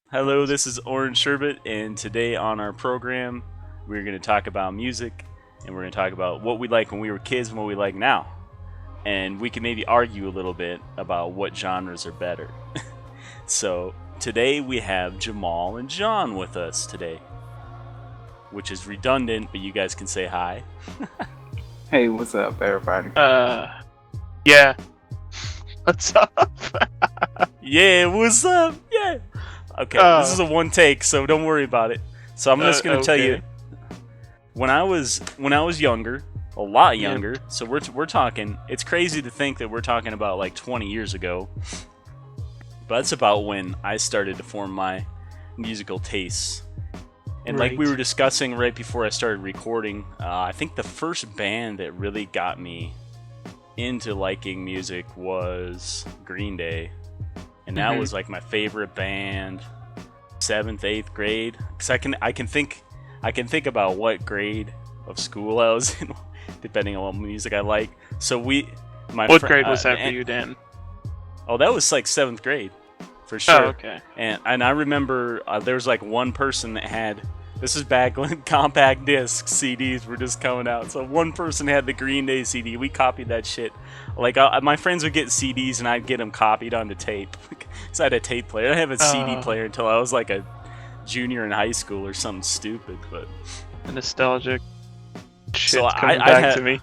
Hello, this is Orange Sherbet, and today on our program, we're going to talk about music, and we're going to talk about what we like when we were kids and what we like now. And we can maybe argue a little bit about what genres are better. So, today we have Jamal and John with us today, which is redundant, but you guys can say hi. Hey, what's up, everybody? Yeah. What's up? Yeah, what's up? Yeah. Okay, this is a one take, so don't worry about it. So I'm just gonna tell you, when I was younger, a lot younger. Yeah. So we're talking. It's crazy to think that we're talking about like 20 years ago. But that's about when I started to form my musical tastes. And like we were discussing right before I started recording, I think the first band that really got me into liking music was Green Day. And that was like my favorite band, 7th, 8th grade. Because I can think about what grade of school I was in, depending on what music I like. So what grade was that for you, Dan? Oh, that was like 7th grade, for sure. Oh, okay. And I remember there was like one person that had. This is back when compact disc CDs were just coming out. So one person had the Green Day CD. We copied that shit. Like my friends would get CDs and I'd get them copied onto tape. Because I had a tape player. I didn't have a CD player until I was like a junior in high school or something stupid. But the nostalgic shit's so coming back to me.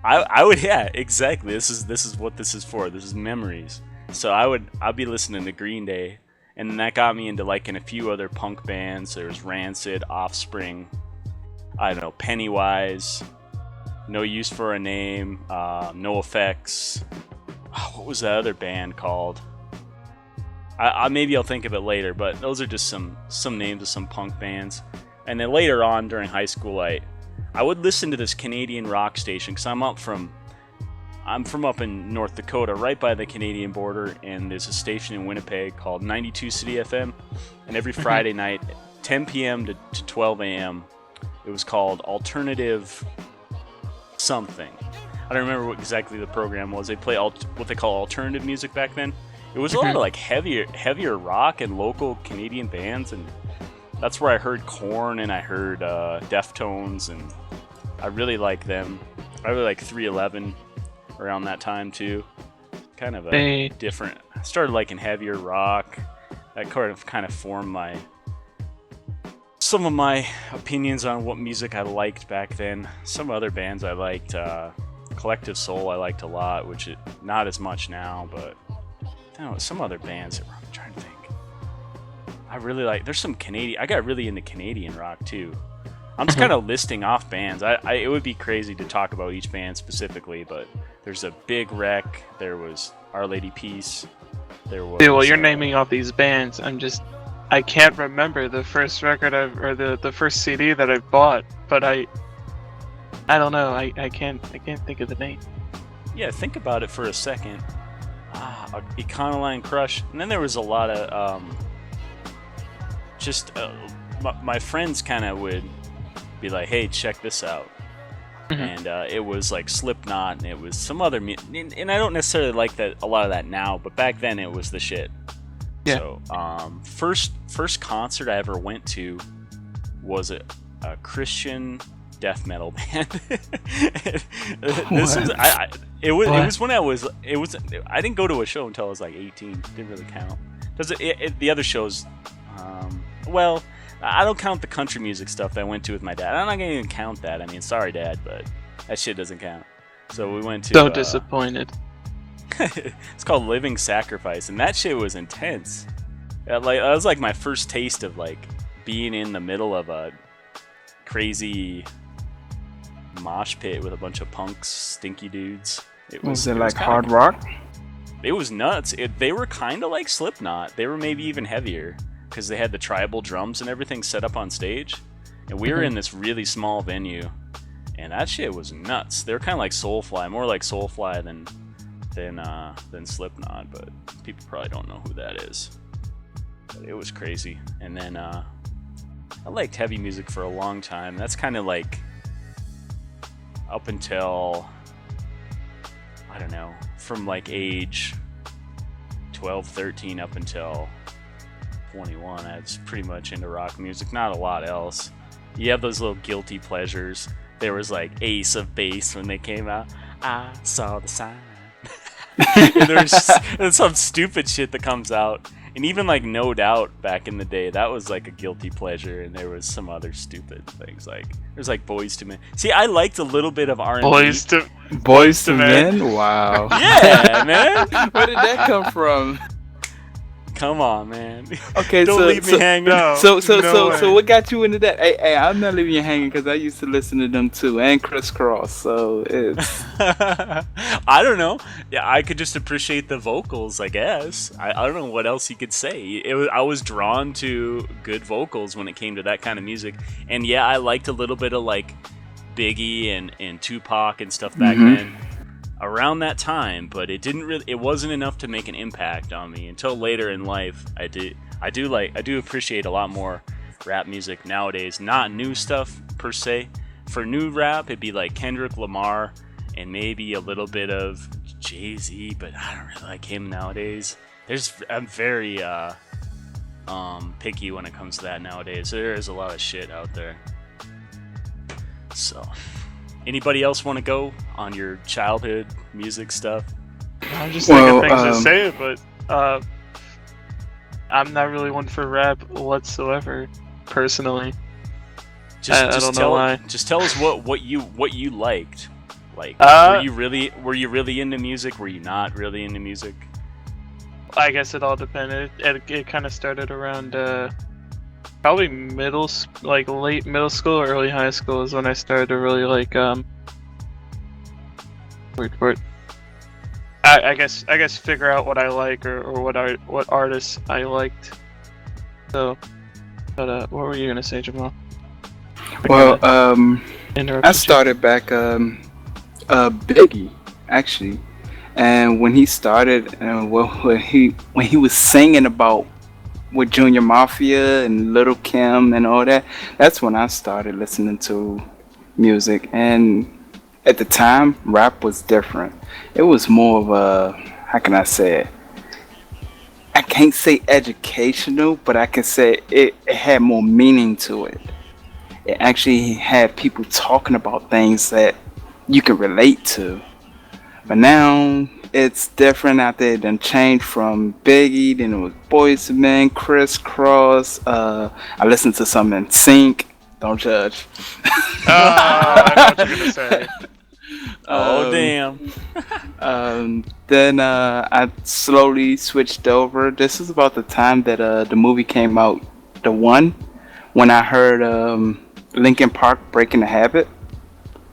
I would, yeah, exactly. This is what this is for. This is memories. So I'd be listening to Green Day. And then that got me into liking a few other punk bands. There's Rancid, Offspring, I don't know, Pennywise, No Use for a Name, No Effects. Oh, what was that other band called? Maybe I'll think of it later, but those are just some names of some punk bands. And then later on during high school, I would listen to this Canadian rock station because I'm from up in North Dakota, right by the Canadian border, and there's a station in Winnipeg called 92 City FM, and every Friday night, 10 p.m. to 12 a.m., it was called Alternative something. I don't remember what exactly the program was. They play what they call alternative music back then. It was a lot of like heavier rock and local Canadian bands, and that's where I heard Korn and I heard Deftones, and I really like them. I really like 311. Around that time too, kind of a different. I started liking heavier rock. That kind of formed some of my opinions on what music I liked back then. Some other bands I liked, Collective Soul I liked a lot, which not as much now, but I don't know, some other bands that I'm trying to think. I really like. There's some Canadian. I got really into Canadian rock too. I'm just kind of listing off bands. It would be crazy to talk about each band specifically, but there's a Big Wreck. There was Our Lady Peace. There was. Yeah, well, you're naming all these bands. I can't remember the first record or the first CD that I bought, but I don't know. I can't think of the name. Yeah, think about it for a second. Econoline Crush, and then there was a lot of my friends kind of would be like, hey, check this out. And it was like Slipknot, and it was some other and I don't necessarily like that a lot of that now, but back then it was the shit. Yeah. So first concert I ever went to was a Christian death metal band. It was when I didn't go to a show until I was like 18. Didn't really count. The other shows, well, I don't count the country music stuff that I went to with my dad. I'm not gonna even count that. I mean, sorry, Dad, but that shit doesn't count. So we went to. So disappointed. It's called Living Sacrifice, and that shit was intense. That was like my first taste of like being in the middle of a crazy mosh pit with a bunch of punks, stinky dudes. Was it like hard rock? It was nuts. They were kind of like Slipknot. They were maybe even heavier, because they had the tribal drums and everything set up on stage, and we were in this really small venue, and that shit was nuts. They were kind of like Soulfly, more like Soulfly than Slipknot, but people probably don't know who that is. But it was crazy. And then I liked heavy music for a long time. That's kind of like up until, I don't know, from like age 12, 13 up until 21. I was pretty much into rock music, not a lot else. You have those little guilty pleasures. There was like Ace of Base when they came out. I saw the sign. And there's some stupid shit that comes out. And even like No Doubt back in the day, that was like a guilty pleasure. And there was some other stupid things like there's like Boys to Men. See, I liked a little bit of R&B. Boys to Men. Wow. Yeah, man. Where did that come from? Come on, man. Okay, Don't leave me hanging. So what got you into that? Hey, I'm not leaving you hanging because I used to listen to them too, and Criss Cross. So it's I don't know. Yeah, I could just appreciate the vocals, I guess. I don't know what else you could say. I was drawn to good vocals when it came to that kind of music, and yeah, I liked a little bit of like Biggie and Tupac and stuff back then. Around that time, but it wasn't enough to make an impact on me until later in life. I do appreciate a lot more rap music nowadays, not new stuff per se. For new rap, it'd be like Kendrick Lamar and maybe a little bit of Jay-Z, but I don't really like him nowadays. I'm very picky when it comes to that nowadays. There is a lot of shit out there. So anybody else want to go on your childhood music stuff? I'm just thinking things to say, but I'm not really one for rap whatsoever, personally. I don't know why. Just tell us what you liked. Like, were you really into music? Were you not really into music? I guess it all depended. It kind of started around probably late middle school or early high school is when I started to really like I guess figure out what I like or what artists I liked. So, but what were you gonna say, Jamal? Well, I started back Biggie actually, and when he started, when he was singing about with Junior Mafia and Little Kim and all that, that's when I started listening to music. And at the time, rap was different. It was more of a, how can I say it? I can't say educational, but I can say it had more meaning to it. It actually had people talking about things that you can relate to. But now it's different out there. It done changed from Biggie, then it was Boyz II Men, Criss Cross. I listened to some in Sync. Don't judge. I know what you're gonna say. Oh damn. Then I slowly switched over. This is about the time that the movie came out, The One, when I heard Linkin Park Breaking the Habit.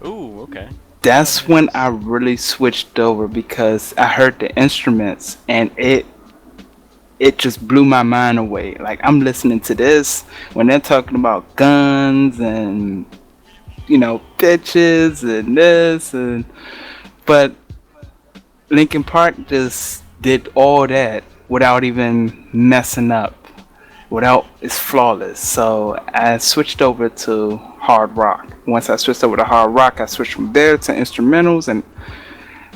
Ooh, okay. That's when I really switched over because I heard the instruments and it just blew my mind away. Like, I'm listening to this when they're talking about guns and, you know, bitches and this but Linkin Park just did all that without even messing up. It's flawless. So I switched over to hard rock. Once I switched over to hard rock, I switched from there to instrumentals and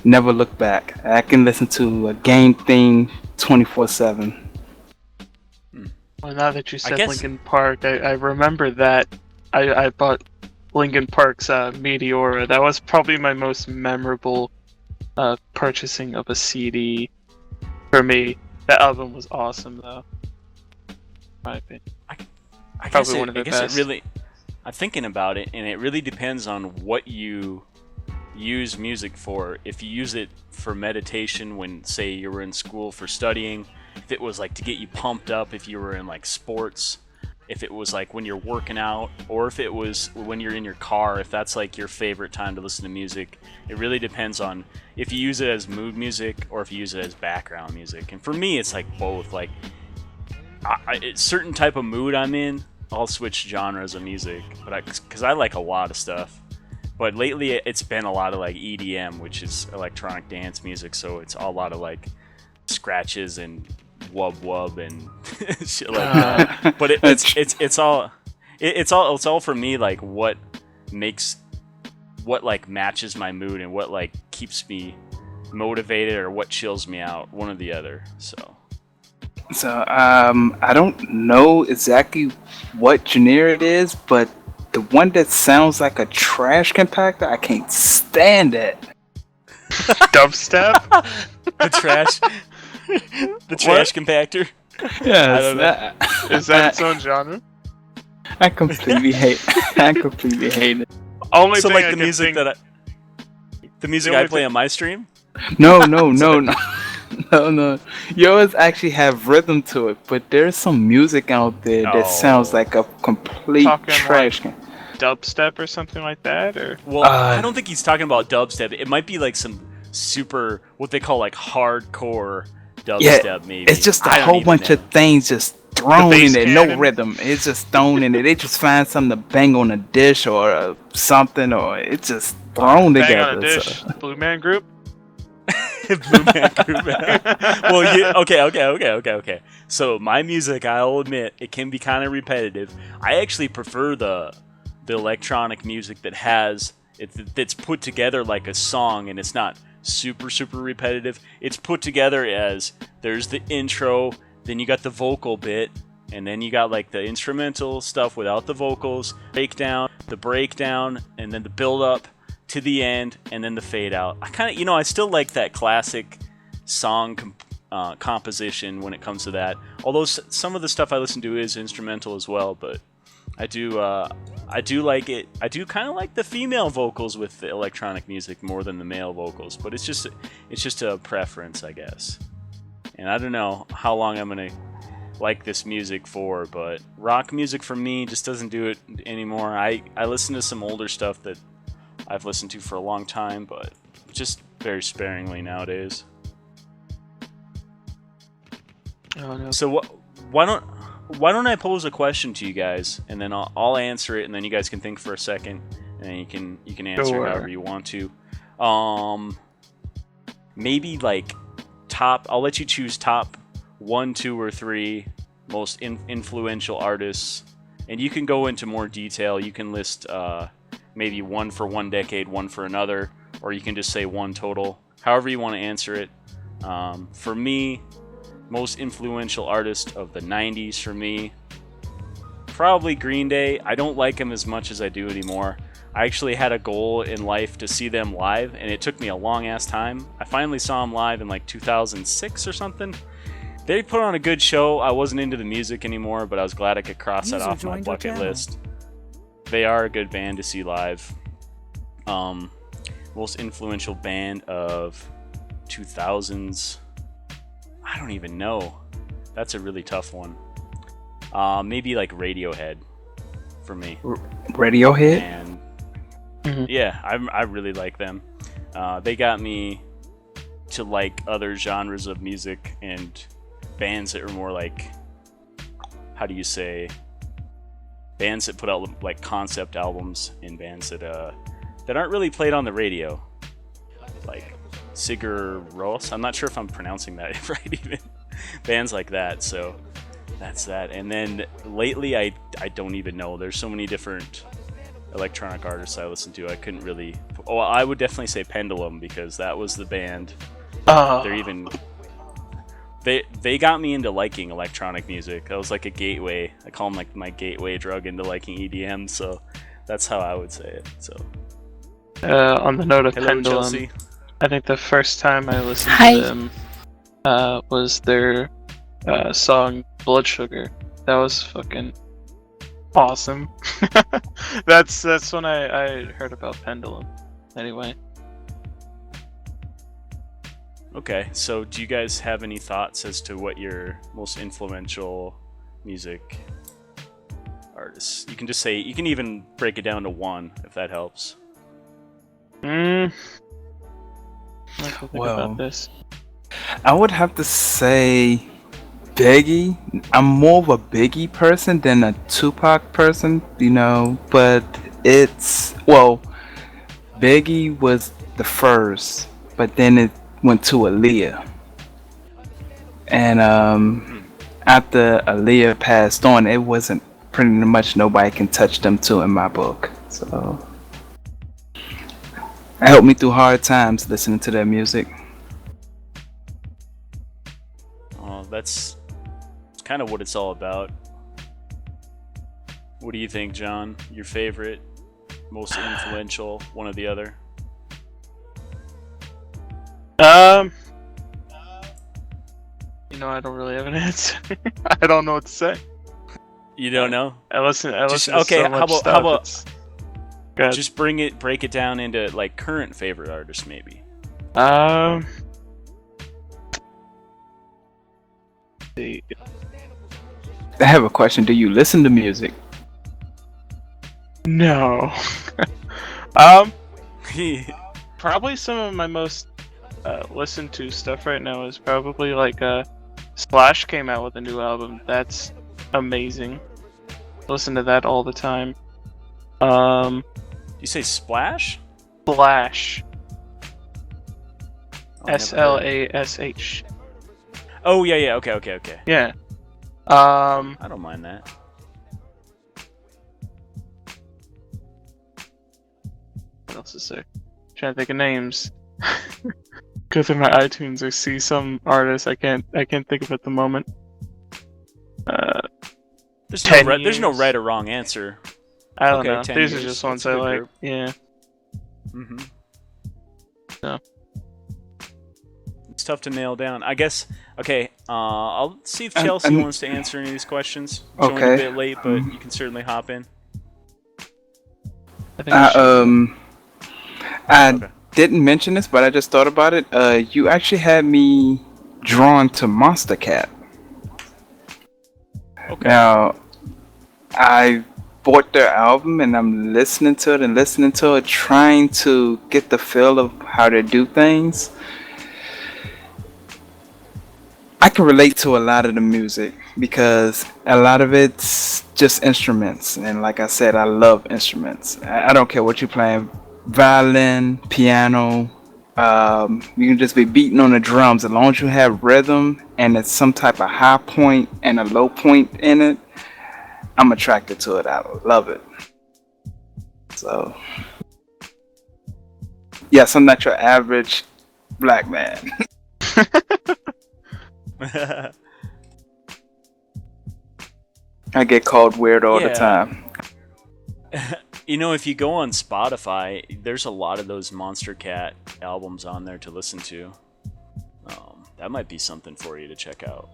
never looked back. I can listen to a game theme 24/7. Well, now that you said Linkin Park, I remember that I bought Linkin Park's Meteora. That was probably my most memorable purchasing of a CD for me. That album was awesome, though. My opinion. I guess it really. I'm thinking about it, and it really depends on what you use music for. If you use it for meditation, when say you were in school for studying, if it was like to get you pumped up, if you were in like sports, if it was like when you're working out, or if it was when you're in your car, if that's like your favorite time to listen to music. It really depends on if you use it as mood music or if you use it as background music. And for me, it's like both. Like, certain type of mood I'm in, I'll switch genres of music, but because I like a lot of stuff. But lately, it's been a lot of like EDM, which is electronic dance music. So it's a lot of like scratches and wub wub and shit like that. But it's all for me, like what like matches my mood and what like keeps me motivated or what chills me out, one or the other. So So I don't know exactly what genre it is, but the one that sounds like a trash compactor, I can't stand it. Dubstep? The trash, the trash compactor. Yes, I don't know. Is that its own genre? I completely hate. I completely hate it. Only So thing like I the can music think, that the music the I only play thing- on my stream. No, no, no, no, no, no. Yours actually have rhythm to it, but there's some music out there that sounds Oh. like a complete Talking trash like- can. dubstep or something like that, or Well, I don't think he's talking about dubstep. It might be like some super, what they call like hardcore dubstep, maybe. It's just a I don't whole even bunch know. of things just thrown bass in there, no cannon? rhythm. It's just thrown in there. They just find something to bang on a dish or something, or it's just thrown bang together. on a dish. So. Blue Man Group. Blue Man Group. Well, okay. So my music, I'll admit, it can be kind of repetitive. I actually prefer the electronic music that has that's put together like a song, and it's not super repetitive. It's put together as there's the intro, then you got the vocal bit, and then you got like the instrumental stuff without the vocals, the breakdown, and then the build up to the end, and then the fade out. I kind of, I still like that classic song composition when it comes to that. Although some of the stuff I listen to is instrumental as well, but I do like it. I do kind of like the female vocals with the electronic music more than the male vocals, but it's just a preference, I guess. And I don't know how long I'm gonna like this music for, but rock music for me just doesn't do it anymore. I listen to some older stuff that I've listened to for a long time, but just very sparingly nowadays. Oh no. So why don't I pose a question to you guys, and then I'll answer it, and then you guys can think for a second, and then you can answer Sure. however you want to. Maybe like I'll let you choose top 1, 2, or 3 most influential artists, and you can go into more detail. You can list maybe one for one decade, one for another, or you can just say one total. However you want to answer it. For me, most influential artist of the 90s for me, probably Green Day. I don't like them as much as I do anymore. I actually had a goal in life to see them live, and it took me a long ass time. I finally saw them live in like 2006 or something. They put on a good show. I wasn't into the music anymore, but I was glad I could cross that off my bucket list. They are a good band to see live. Most influential band of 2000s. I don't even know. That's a really tough one. Maybe like Radiohead for me. Radiohead? And Mhm. yeah, I really like them. They got me to like other genres of music and bands that are more like, how do you say, bands that put out like concept albums, and bands that aren't really played on the radio, like Sigur Rós. I'm not sure if I'm pronouncing that right even. Bands like that. So that's that. And then lately I don't even know. There's so many different electronic artists I listen to. I couldn't really. Oh, I would definitely say Pendulum, because that was the band. They're even. They got me into liking electronic music. That was like a gateway. I call them like my gateway drug into liking EDM. So that's how I would say it. So. On the note of Hello, Pendulum, Chelsey. I think the first time I listened Hi. to them was their song Blood Sugar. That was fucking awesome. That's when I heard about Pendulum. Anyway. Okay, so do you guys have any thoughts as to what your most influential music artists? You can just say, you can even break it down to one if that helps. I have to think Well, about this. I would have to say Biggie. I'm more of a Biggie person than a Tupac person, but Biggie was the first, but then it went to Aaliyah. And after Aaliyah passed on, it wasn't pretty much nobody can touch them too in my book. So it helped me through hard times listening to their music. Oh, that's kind of what it's all about. What do you think, John? Your favorite, most influential, one or the other? I don't really have an answer. I don't know what to say. You don't know? I listen to so how much about stuff. just break it down into like current favorite artists, maybe. I have a question. Do you listen to music? No. Probably some of my most listened to stuff right now is probably like Slash came out with a new album. That's amazing. Listen to that all the time. You say Splash? Slash. Oh, Slash. Oh yeah. Okay. Yeah. I don't mind that. What else is there? Trying to think of names. Go through my iTunes or see some artists I can't think of at the moment. There's no right or wrong answer. I don't know. These are just ones I like. Group. Yeah. Mhm. So. It's tough to nail down. I guess. Okay. I'll see if Chelsey wants to answer any of these questions. Joined a bit late, but you can certainly hop in. I didn't mention this, but I just thought about it. You actually had me drawn to Monster Cat. Okay. Now, I bought their album and I'm listening to it, trying to get the feel of how they do things. I can relate to a lot of the music because a lot of it's just instruments. And like I said, I love instruments. I don't care what you're playing. Violin, piano, you can just be beating on the drums. As long as you have rhythm and it's some type of high point and a low point in it, I'm attracted to it. I love it. So, yes, I'm not your average black man. I get called weird all the time. If you go on Spotify, there's a lot of those Monster Cat albums on there to listen to. That might be something for you to check out.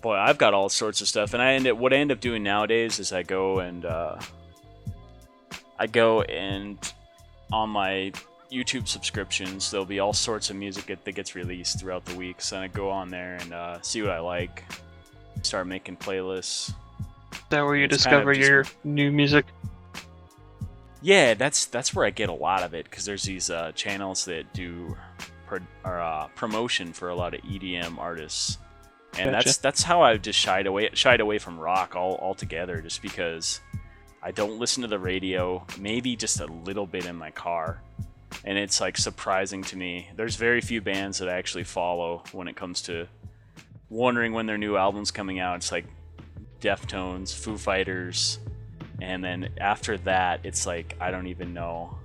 Boy, I've got all sorts of stuff, and what I end up doing nowadays is I go and on my YouTube subscriptions, there'll be all sorts of music that gets released throughout the week. So I go on there and see what I like, start making playlists. Is that where you discover your new music? Yeah, that's where I get a lot of it, because there's these channels that do promotion for a lot of EDM artists, and gotcha. that's how I've just shied away from rock altogether, just because I don't listen to the radio, maybe just a little bit in my car, and it's like surprising to me. There's very few bands that I actually follow when it comes to wondering when their new album's coming out. It's like Deftones, Foo Fighters, and then after that, it's like, I don't even know.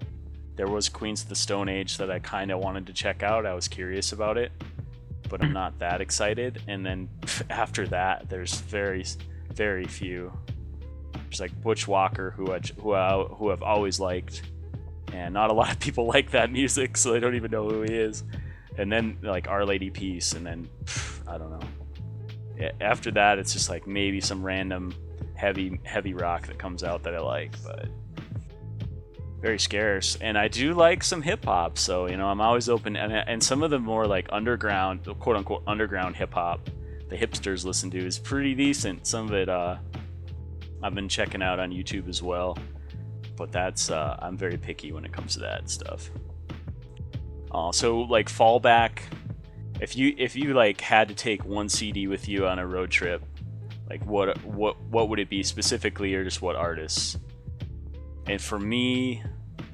There was Queens of the Stone Age that I kind of wanted to check out. I was curious about it, but I'm not that excited. And then after that, there's very, very few. There's like Butch Walker, who I've always liked, and not a lot of people like that music, so they don't even know who he is. And then like Our Lady Peace, and then I don't know. After that, it's just like maybe some random heavy rock that comes out that I like, but very scarce. And I do like some hip hop, so I'm always open. And some of the more like underground, quote unquote underground hip hop, the hipsters listen to, is pretty decent. Some of it I've been checking out on YouTube as well, but that's I'm very picky when it comes to that stuff. So like fallback. If you like had to take one CD with you on a road trip, like what would it be specifically, or just what artists? And for me,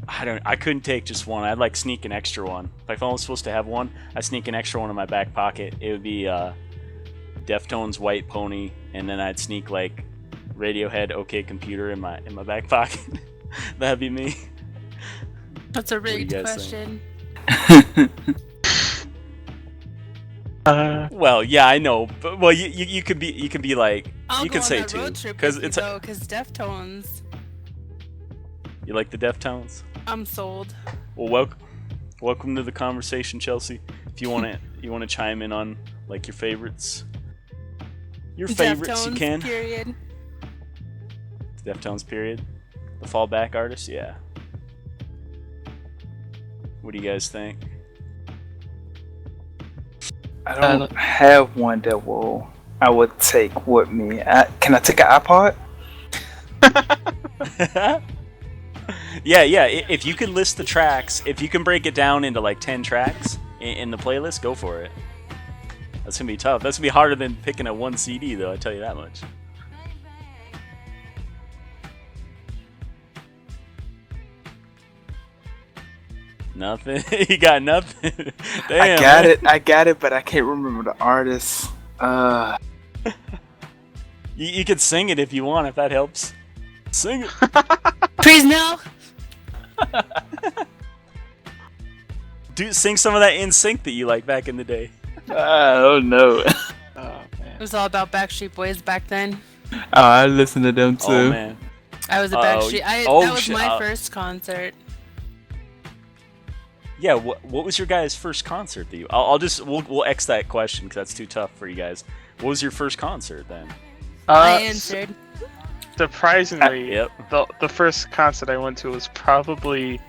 I couldn't take just one. I'd like sneak an extra one. If I was supposed to have one, I'd sneak an extra one in my back pocket. It would be Deftones' White Pony, and then I'd sneak like Radiohead OK Computer in my back pocket. That'd be me. That's a rigged question. Well, yeah, I know, but well, you could be like you could say two because Deftones. You like the Deftones? I'm sold. Well, welcome to the conversation, Chelsey. If you want to chime in on like your favorites, you Deftones, can. Period. Deftones. Period. The fallback artist, yeah. What do you guys think? I don't have one that I would take with me. Can I take an iPod? Yeah. If you can list the tracks, if you can break it down into like 10 tracks in the playlist, go for it. That's gonna be tough. That's gonna be harder than picking a one CD, though. I tell you that much. Nothing. You got nothing. Damn, I got it, but I can't remember the artist. You can sing it if you want, if that helps. Sing it. Please no. Sing some of that In Sync that you liked back in the day. I don't know. Oh man. It was all about Backstreet Boys back then. Oh, I listened to them too. Oh man. I was a Backstreet. That was my first concert. Yeah, what was your guys' first concert that you? We'll X that question because that's too tough for you guys. What was your first concert then? I answered. Surprisingly, yep. the first concert I went to was probably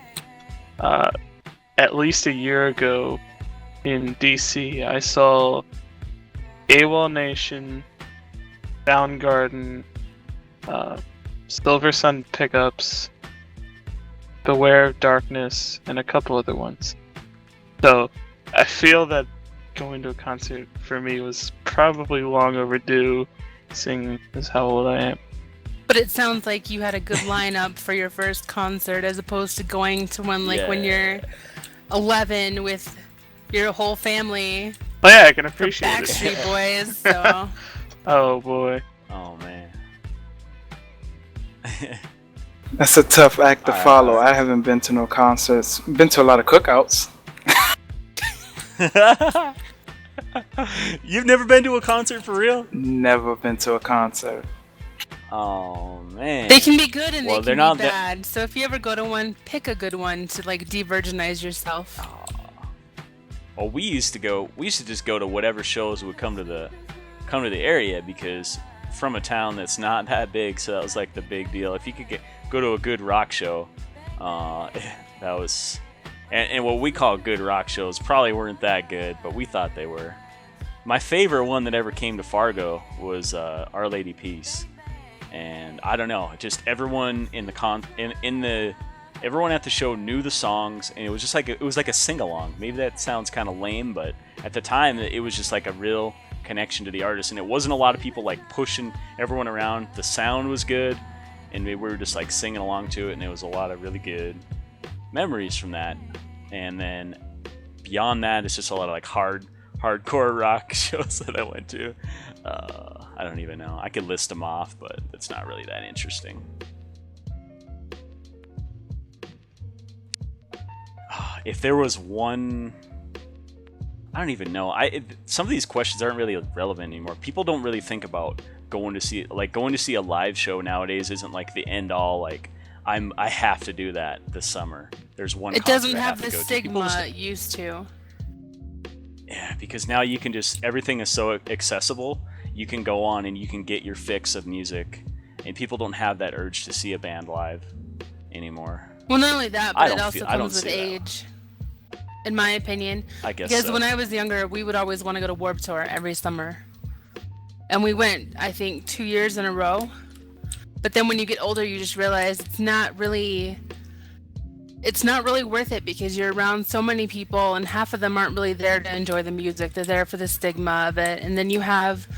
at least a year ago in DC. I saw AWOL Nation, Soundgarden, Silver Sun Pickups, Beware of Darkness, and a couple other ones. So I feel that going to a concert for me was probably long overdue, seeing as how old I am. But it sounds like you had a good lineup for your first concert as opposed to going to one when you're 11 with your whole family. Oh yeah, I can appreciate it. Backstreet Boys, so. Oh boy. Oh man. That's a tough act to follow. I haven't been to no concerts. Been to a lot of cookouts. You've never been to a concert for real? Never been to a concert. Oh man. They can be good and well, they can be bad. So if you ever go to one, pick a good one to like de-virginize yourself. Well, we used to just go to whatever shows would come to the area because from a town that's not that big, so that was like the big deal. If you could go to a good rock show, that was, and what we call good rock shows probably weren't that good, but we thought they were. My favorite one that ever came to Fargo was Our Lady Peace, and I don't know, just everyone everyone at the show knew the songs, and it was just like a sing-along. Maybe that sounds kind of lame, but at the time it was just like a real connection to the artist, and it wasn't a lot of people like pushing everyone around. The sound was good, and we were just like singing along to it, and it was a lot of really good memories from that. And then beyond that, it's just a lot of like hardcore rock shows that I went to. I don't even know. I could list them off, but it's not really that interesting. If there was one, I don't even know. Some of these questions aren't really relevant anymore. People don't really think about going to see a live show nowadays. Isn't like the end all. Like I have to do that this summer. There's one. It doesn't have the stigma it used to. Yeah, because now you can everything is so accessible. You can go on and you can get your fix of music, and people don't have that urge to see a band live anymore. Well, not only that, but it also comes with age. In my opinion. I guess because so. When I was younger, we would always want to go to Warped Tour every summer. And we went, I think, 2 years in a row. But then when you get older, you just realize it's not really worth it because you're around so many people and half of them aren't really there to enjoy the music. They're there for the stigma of it. And then you have,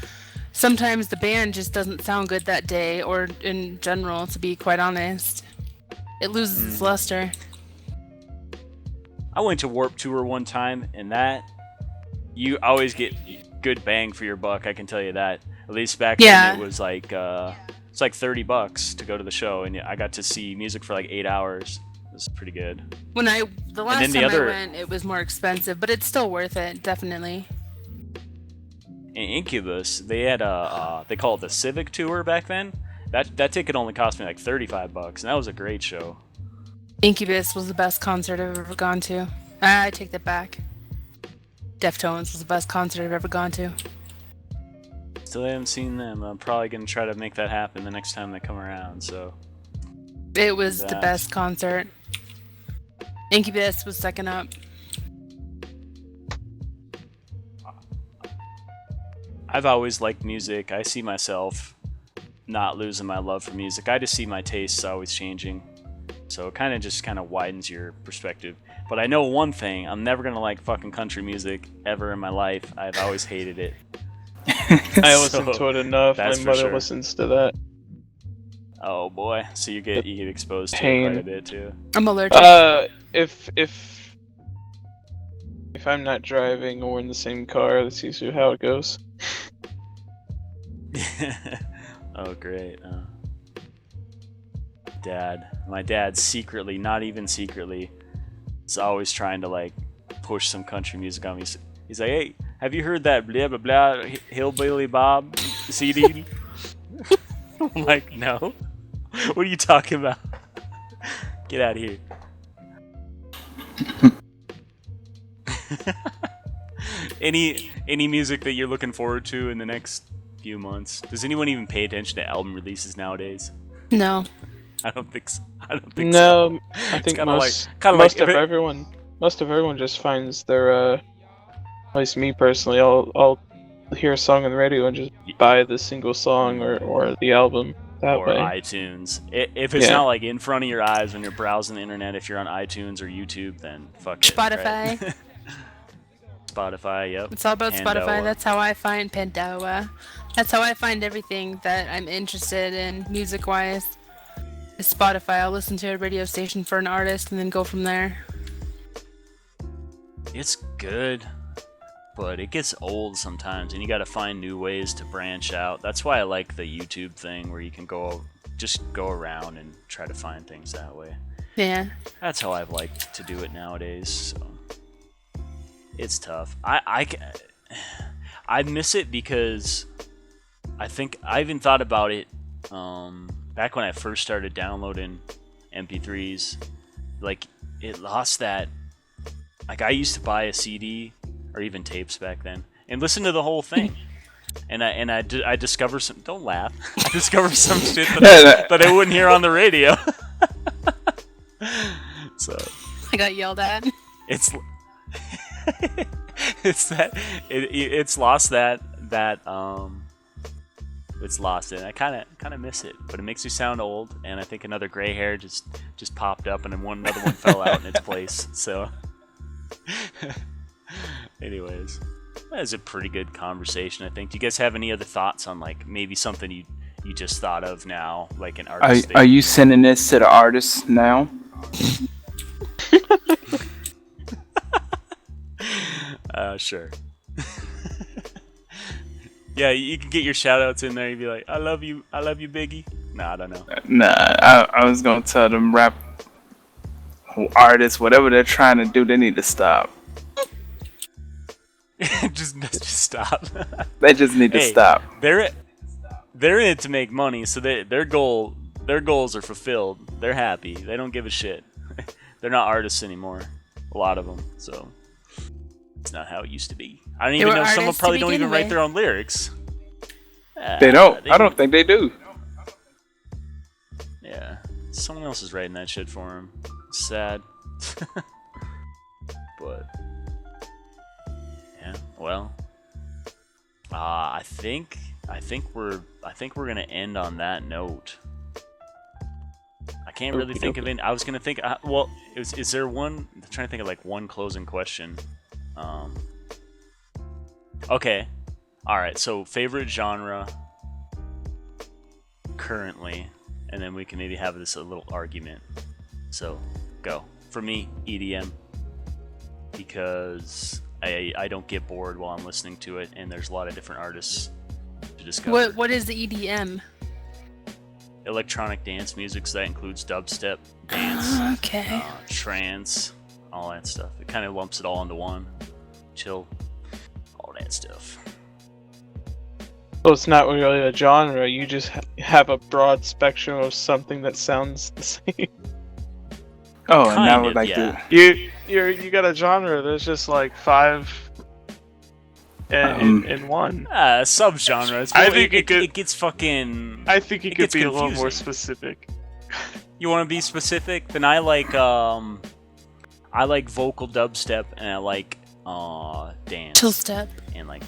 sometimes the band just doesn't sound good that day, or in general, to be quite honest. It loses its luster. I went to Warped Tour one time, and that you always get good bang for your buck. I can tell you that. At least back then, it was like it's like $30 to go to the show, and I got to see music for like 8 hours. It was pretty good. The last time I went, it was more expensive, but it's still worth it, definitely. Incubus, they had a they call it the Civic Tour back then. That ticket only cost me like $35, and that was a great show. Incubus was the best concert I've ever gone to. I take that back. Deftones was the best concert I've ever gone to. Still haven't seen them. I'm probably gonna try to make that happen the next time they come around. So it was the best concert. Incubus was second up. I've always liked music. I see myself not losing my love for music. I just see my tastes always changing. So it kind of widens your perspective. But I know one thing. I'm never going to like fucking country music ever in my life. I've always hated it. I listen to it enough. My mother listens to that. Oh boy. So you get exposed to it quite a bit too. I'm allergic. If I'm not driving or in the same car, that's usually how it goes. Oh, great. My dad secretly, not even secretly, is always trying to like push some country music on me. He's like, hey, have you heard that blah blah blah Hillbilly Bob CD? I'm like, no. What are you talking about? Get out of here. Any music that you're looking forward to in the next few months? Does anyone even pay attention to album releases nowadays? No. I don't think so. No, I think most of everyone just finds their at least me personally, I'll hear a song on the radio and just buy the single song or the album that way. Or iTunes. If it's not like in front of your eyes when you're browsing the internet, if you're on iTunes or YouTube, then fuck it. Spotify. Right? Spotify, yep. It's all about Spotify. That's how I find Pandora. That's how I find everything that I'm interested in music-wise. Is Spotify. I'll listen to a radio station for an artist and then go from there. It's good, but it gets old sometimes, and you gotta find new ways to branch out. That's why I like the YouTube thing, where you can go around and try to find things that way. Yeah. That's how I've liked to do it nowadays, so... It's tough. I miss it because I think I even thought about it back when I first started downloading MP3s. Like, it lost that... Like, I used to buy a CD, or even tapes back then, and listen to the whole thing. And I discovered some... Don't laugh. I discovered some shit that I wouldn't hear on the radio. So... I got yelled at. It's lost that it's lost it. I kind of miss it, but it makes me sound old, and I think another gray hair just popped up, and then another one fell out in its place. So, anyways, that was a pretty good conversation, I think. Do you guys have any other thoughts on like maybe something you just thought of now, like an artist? Are you sending this to the artist now? Sure. Yeah, you can get your shout-outs in there. You'd be like, I love you, Biggie. Nah, I don't know. Nah, I was gonna tell them rap artists, whatever they're trying to do, they need to stop. just stop. They just need to stop. They're in it to make money, so their goals are fulfilled. They're happy. They don't give a shit. They're not artists anymore. A lot of them. So it's not how it used to be. I don't even know. Some probably don't even write their own lyrics. They don't. I don't think they do. Yeah, someone else is writing that shit for them. It's sad. But yeah, well, I think we're gonna end on that note. I can't really think of it. I was gonna think. Well, is there one? I'm trying to think of like one closing question. Okay, all right. So favorite genre currently, and then we can maybe have this a little argument. So go for me, EDM, because I don't get bored while I'm listening to it, and there's a lot of different artists to discover. What is the EDM? Electronic dance music, so that includes dubstep, dance, okay, trance, all that stuff. It kind of lumps it all into one. Chill, all that stuff. So it's not really a genre. You just have a broad spectrum of something that sounds the same. Oh, and I Kind would of, like yeah. to. You got a genre. There's just like 5 in one. Subgenres. I think it gets fucking. I think it could be a little more confusing. specific. You want to be specific? Then I like vocal dubstep, and I like dance. Chill step. And like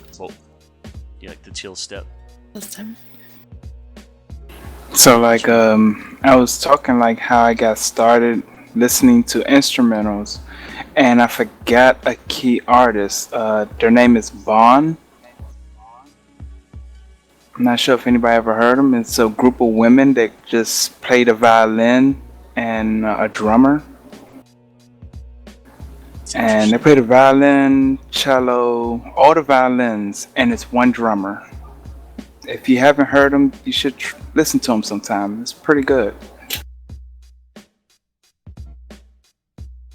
you like the chill step? This time. So like I was talking like how I got started listening to instrumentals, and I forgot a key artist. Their name is Vaughn. I'm not sure if anybody ever heard them. It's a group of women that just play the violin and a drummer. And they play the violin, cello, all the violins, and it's one drummer. If you haven't heard them, you should listen to them sometime. It's pretty good.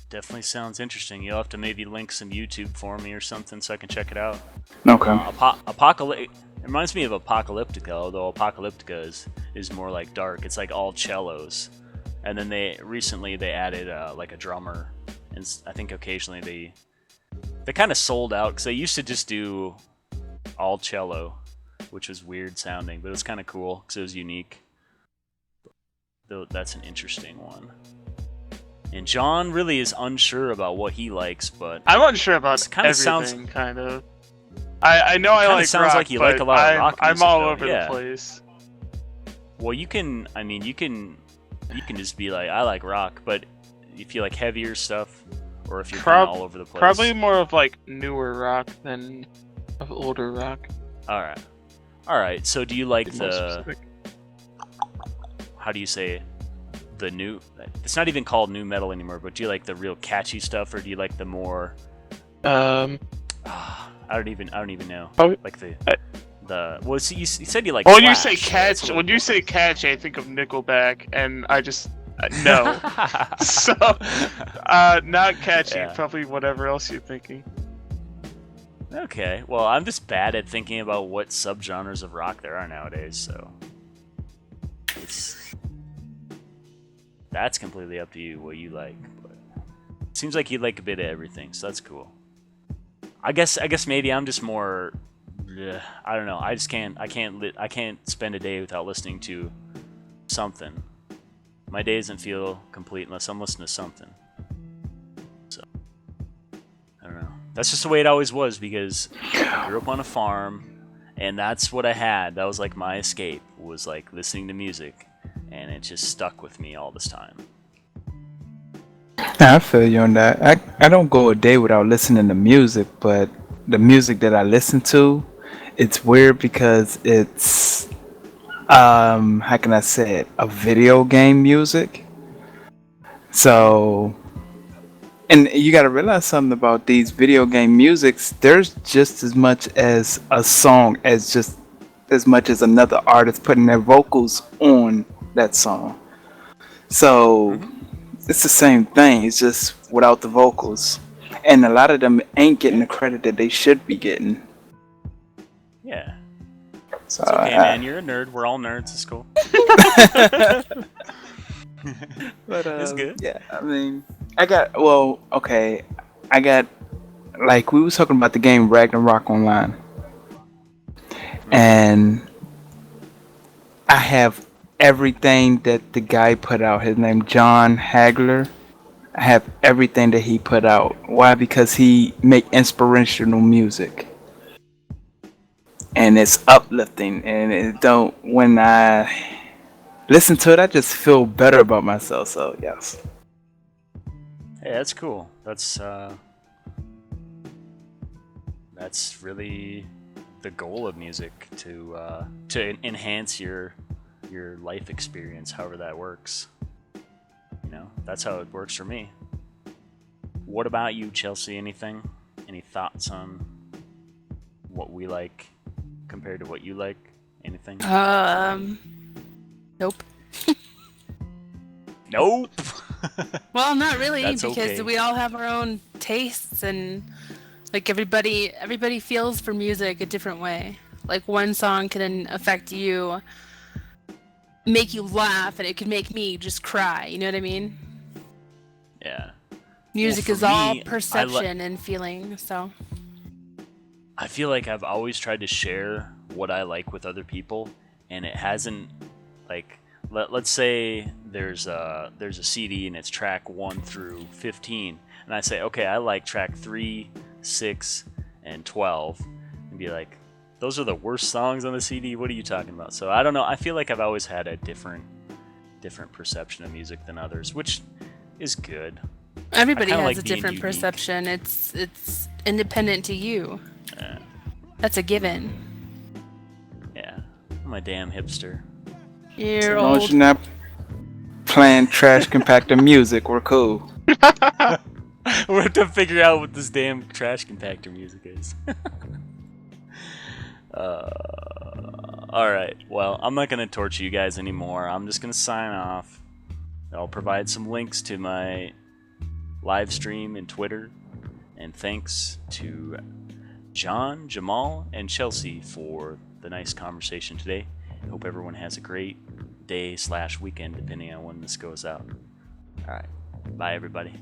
Definitely sounds interesting. You'll have to maybe link some YouTube for me or something so I can check it out. Okay. It reminds me of Apocalyptica, although Apocalyptica is more like dark. It's like all cellos, and then they added like a drummer, and I think occasionally they kind of sold out because they used to just do all cello, which was weird sounding, but it was kind of cool because it was unique. Though that's an interesting one. And John really is unsure about what he likes, but I'm unsure about everything. Kind of. I know I like sounds rock, like you like a lot of rock music, I'm all though. over Yeah. the place. Well, you can just be like, I like rock, but if you like heavier stuff, or if you're kind of all over the place. Probably more of like newer rock than of older rock. All right. So do you like More specific. how do you say it? The new? It's not even called new metal anymore. But do you like the real catchy stuff, or do you like the more? I don't even know. Probably, like well, you said you like. When Slash, you say catch, I think of Nickelback, and I just no. So not catchy. Yeah. Probably whatever else you're thinking. Okay, well, I'm just bad at thinking about what subgenres of rock there are nowadays, so that's completely up to you what you like. But it seems like you like a bit of everything, so that's cool. I guess maybe I'm just more. I don't know. I can't spend a day without listening to something. My day doesn't feel complete unless I'm listening to something. So I don't know. That's just the way it always was because I grew up on a farm, and that's what I had. That was like my escape, was like listening to music, and it just stuck with me all this time. I feel you on that. I don't go a day without listening to music, but the music that I listen to, it's weird because it's how can I say it? A video game music. So, and you got to realize something about these video game musics. There's just as much as a song as much as another artist putting their vocals on that song. So it's the same thing. It's just without the vocals, and a lot of them ain't getting the credit that they should be getting. Yeah. So, It's okay, man. You're a nerd. We're all nerds. It's cool. But It's good. yeah, I mean, I got like we was talking about the game Ragnarok Online, and I have everything that the guy put out. His name John Hagler. I have everything that he put out. Why? Because he make inspirational music, and it's uplifting. And it don't. When I listen to it, I just feel better about myself. So yes. Hey, that's cool. That's really the goal of music, to enhance your life experience, however that works. You know, that's how it works for me. What about you, Chelsey? Anything? Any thoughts on what we like compared to what you like? Anything? Nope. Nope. Well, not really, That's because okay. we all have our own tastes, and like everybody feels for music a different way. Like one song can affect you, make you laugh, and it could make me just cry. You know what I mean? Yeah. Music Well, is for all me, perception and feeling. So I feel like I've always tried to share what I like with other people, and it hasn't, like, let's say there's a CD and it's track 1 through 15, and I say, okay, I like track 3, 6, and 12, and be like, those are the worst songs on the CD. What are you talking about? So I don't know. I feel like I've always had a different perception of music than others, which is good. Everybody has like a different perception. It's independent to you. That's a given. Yeah. I'm a damn hipster. You're As long as old. you're not playing trash compactor music, we're cool. We're have to figure out what this damn trash compactor music is. Alright, well, I'm not going to torture you guys anymore. I'm just going to sign off. I'll provide some links to my live stream and Twitter. And thanks to John, Jamal, and Chelsey for the nice conversation today. I hope everyone has a great day/weekend, depending on when this goes out. Alright, bye everybody.